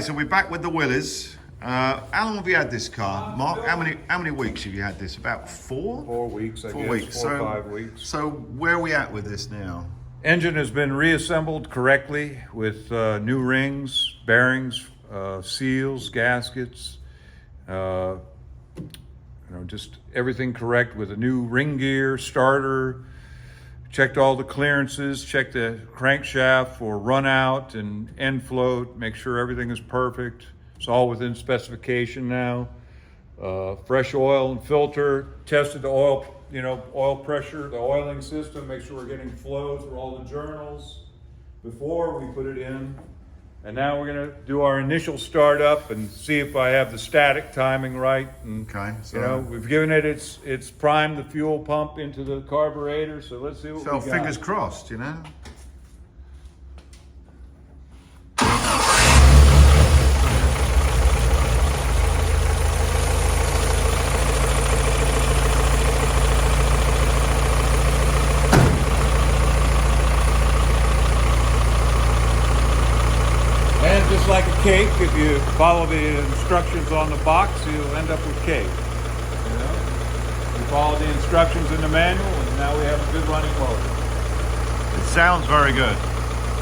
So we're back with the Willys. How long have you had this car, Mark? How many weeks have you had this? About 4? 4 weeks, I 4 guess. weeks. 4 or 5 weeks. So where are we at with this now? Engine has been reassembled correctly with new rings, bearings, seals, gaskets. Just everything correct with a new ring gear, starter. Checked all the clearances, checked the crankshaft for run out and end float, make sure everything is perfect. It's all within specification now. Fresh oil and filter, tested the oil, oil pressure, the oiling system, make sure we're getting flow through all the journals before we put it in. And now we're gonna do our initial startup and see if I have the static timing right. And, Okay, so we've given it it's primed the fuel pump into the carburetor. So let's see what we got. fingers crossed, And just like a cake, if you follow the instructions on the box, you'll end up with cake. We follow the instructions in the manual, and now we have a good running motor. It sounds very good.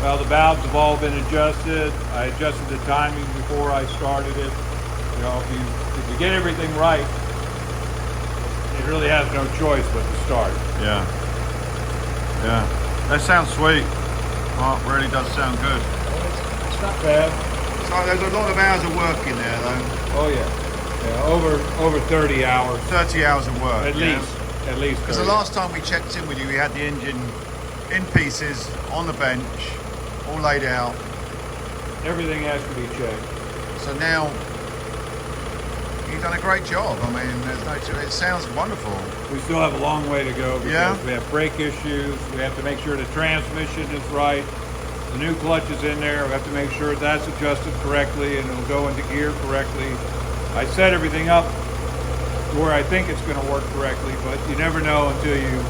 Well, the valves have all been adjusted. I adjusted the timing before I started it. If you get everything right, it really has no choice but to start. Yeah. That sounds sweet. Mark, really does sound good. It's not bad. So there's a lot of hours of work in there, though. Oh yeah, over 30 hours 30 hours of work. at least. At least. Because the 30. last time we checked in with you, we had the engine in pieces on the bench, all laid out. Everything has to be checked. So now you've done a great job. I mean, it sounds wonderful. We still have a long way to go because Yeah. we have brake issues. We have to make sure the transmission is right. The new clutch is in there. We have to make sure that's adjusted correctly and it'll go into gear correctly. I set everything up to where I think it's going to work correctly, but you never know until you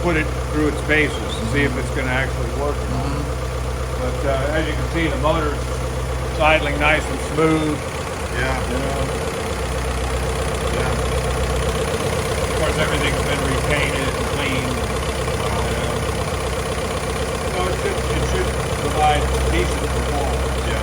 put it through its paces to see if it's going to actually work or not. But as you can see, the motor's idling nice and smooth. Yeah. Of course, everything's been repainted and cleaned. So it should provide decent performance. Yeah.